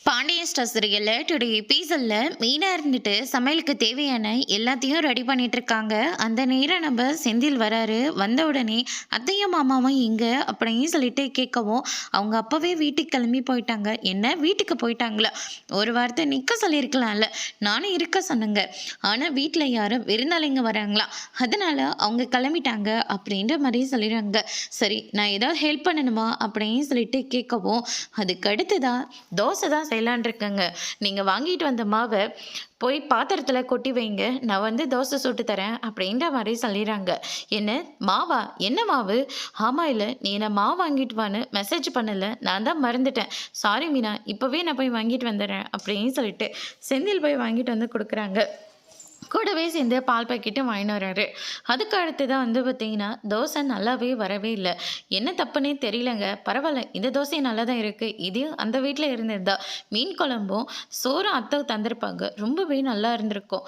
Pandian store சீரியல்ல today எபிசோட்ல மீனா இருந்துட்டு சமையலுக்கு தேவையான எல்லாத்தையும் ரெடி பண்ணிட்டு இருக்காங்க. அந்த நேரம் நம்ம செந்தில் வராரு. வந்த உடனே அத்தையும் மாமாவும் எங்க அப்படின்னு சொல்லிட்டு கேட்கவும், அவங்க அப்பவே வீட்டுக்கு கிளம்பி போயிட்டாங்க. என்ன வீட்டுக்கு போயிட்டாங்களா? ஒரு வார்த்தை நிற்க சொல்லியிருக்கலாம்ல. நானும் இருக்க சொன்னேங்க. ஆனால் வீட்டில் யாரும் விருந்தாளிங்க வராங்களா, அதனால அவங்க கிளம்பிட்டாங்க அப்படின்ற மாதிரி சொல்லிடுறாங்க. சரி, நான் ஏதாவது ஹெல்ப் பண்ணணுமா அப்படின்னு சொல்லிட்டு கேட்கவும், அதுக்கு அடுத்துதான் தோசை தான் செய்யலான் இருக்கேங்க. நீங்கள் வாங்கிட்டு வந்த மாவை போய் பாத்திரத்தில் கொட்டி வைங்க, நான் வந்து தோசை சுட்டு தரேன் அப்படின்ற மாதிரி சொல்லிடுறாங்க. என்ன மாவா? என்ன மாவு? ஆமாம், இல்லை நீ என்ன மாவு வாங்கிட்டு வான்னு மெசேஜ் பண்ணலை, நான் தான் மறந்துட்டேன். சாரி மீனா, இப்போவே நான் போய் வாங்கிட்டு வந்துடுறேன் அப்படின்னு சொல்லிட்டு செந்தில் போய் வாங்கிட்டு வந்து கொடுக்குறாங்க. கூடவே சேர்ந்து பால் பாக்கெட்டும் வாங்கின்னு வராரு. அதுக்கு அடுத்து தான் வந்து பார்த்தீங்கன்னா, தோசை நல்லாவே வரவே இல்லை. என்ன தப்புன்னே தெரியலங்க. பரவாயில்ல, இந்த தோசை நல்லா தான் இருக்குது. இதையும் அந்த வீட்டில் இருந்திருந்தா மீன் குழம்பும் சோறும் அத்தை தந்திருப்பாங்க. ரொம்பவே நல்லா இருந்திருக்கும்.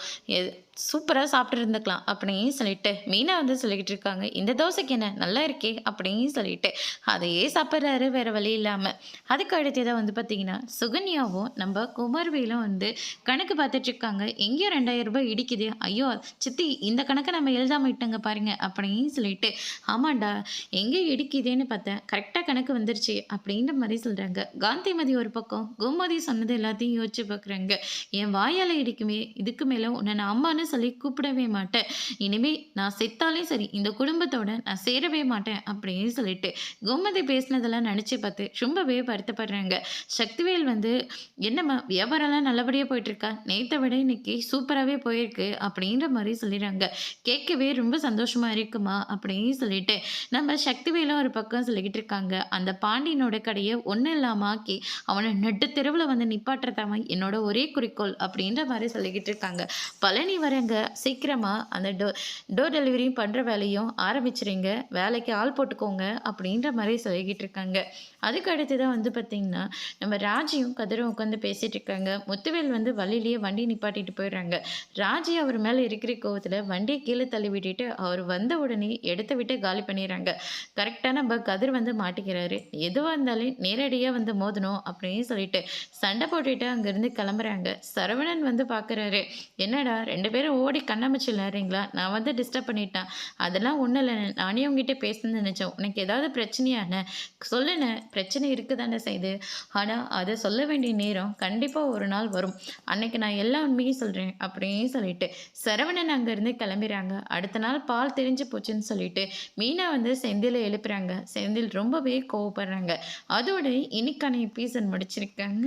சூப்பராக சாப்பிட்டு இருந்துக்கலாம் அப்படின்னு சொல்லிட்டு மீனா வந்து சொல்லிக்கிட்டு இருக்காங்க. இந்த தோசைக்கு என்ன நல்லா இருக்கே அப்படின்னு சொல்லிட்டு அதையே சாப்பிட்றாரு வேற வழி இல்லாமல். அதுக்கு அடுத்ததான் வந்து பார்த்தீங்கன்னா, சுகன்யாவும் நம்ம குமார்வேலும் வந்து கணக்கு பார்த்துட்டு இருக்காங்க. எங்கேயோ 2000 ரூபாய் இடிக்குது. ஐயோ சித்தி, இந்த கணக்கை நம்ம எழுதாம விட்டோங்க பாருங்க அப்படின்னு சொல்லிட்டு, ஆமாண்டா எங்கே இடிக்குதேன்னு பார்த்தேன், கரெக்டாக கணக்கு வந்துருச்சு அப்படின்ற மாதிரி சொல்கிறாங்க. காந்திமதி ஒரு பக்கம் கோமதி சொன்னது எல்லாத்தையும் யோசிச்சு பார்க்குறாங்க. என் வாயால் இடிக்குமே, இதுக்கு மேலே உன்னை நான் அம்மான்னு சொல்லி கூப்பிடவே மாட்டேன். இனிமே நான் செத்தாலே சரி, இந்த குடும்பத்தோட நான் சேரவே மாட்டேன் அப்படின்னு சொல்லிட்டு கோமதி பேசினதெல்லாம் நினச்சி பார்த்து ரொம்பவே வருத்தப்படுறாங்க. சக்திவேல் வந்து, என்னம்மா வியாபாரம்லாம் நல்லபடியாக போயிட்டுருக்கா? நேற்றை விட இன்னைக்கு சூப்பராகவே போயிருக்கு அப்படின்ற மாதிரி சொல்லிடுறாங்க. கேட்கவே ரொம்ப சந்தோஷமாக இருக்குமா அப்படின்னு சொல்லிட்டு நம்ம சக்திவேலும் ஒரு பக்கம் சொல்லிக்கிட்டு இருக்காங்க. அந்த பாண்டியனோட கடையை ஒன்றும் இல்லாமல் ஆக்கி அவனை நெட்டு தெருவில் வந்து நிப்பாட்டுறதாம என்னோட ஒரே குறிக்கோள் அப்படின்ற மாதிரி சொல்லிக்கிட்டு இருக்காங்க. பழனி வரங்க, சீக்கிரமாக அந்த டோர் டெலிவரியும் பண்ணுற வேலையும் ஆரம்பிச்சிருங்க, வேலைக்கு ஆள் போட்டுக்கோங்க அப்படின்ற மாதிரி சொல்லிக்கிட்டு இருக்காங்க. அதுக்கு அடுத்து தான் வந்து பார்த்திங்கன்னா, நம்ம ராஜியும் கதிரும் உட்காந்து பேசிகிட்டு இருக்காங்க. முத்துவேல் வந்து வழியிலேயே வண்டி நிப்பாட்டிட்டு போயிடுறாங்க. ராஜி அவர் மேலே இருக்கிற கோவத்தில் வண்டியை கீழே தள்ளி விட்டுட்டு அவர் வந்த உடனே இடத்த விட்டு காலி பண்ணிடுறாங்க. கரெக்டாக நம்ம கதிர் வந்து மாட்டிக்கிறாரு. எதுவாக இருந்தாலும் நேரடியாக வந்து மோதணும் அப்படின்னு சொல்லிட்டு சண்டை போட்டுட்டு அங்கேருந்து கிளம்புறாங்க. சரவணன் வந்து பார்க்குறாரு. என்னடா 2 பேரும் ஓடி கண்ணாமூச்சி விளையாடுறீங்களா? நான் வந்து டிஸ்டர்ப் பண்ணிட்டேன். அதெல்லாம் ஒன்றும் இல்லை, நானே உங்ககிட்ட பேசணும்னு நினச்சேன். உனக்கு ஏதாவது பிரச்சனையாண்ணே சொல்லுண்ணே. பிரச்சனை இருக்கு தானே செய்யுது, ஆனால் அதை சொல்ல வேண்டிய நேரம் கண்டிப்பாக ஒரு நாள் வரும். அன்னைக்கு நான் எல்லா உண்மையும் சொல்கிறேன் அப்படின்னு சொல்லிட்டு சரவணன் அங்கேருந்து கிளம்பிடுறாங்க. அடுத்த நாள் பால் தெரிஞ்சு போச்சுன்னு சொல்லிட்டு மீனா வந்து செந்திலை எழுப்புறாங்க. செந்தில் ரொம்பவே கோவப்படுறாங்க. அதோட இன்னைக்கான எபிசோட் முடிச்சிருக்காங்க.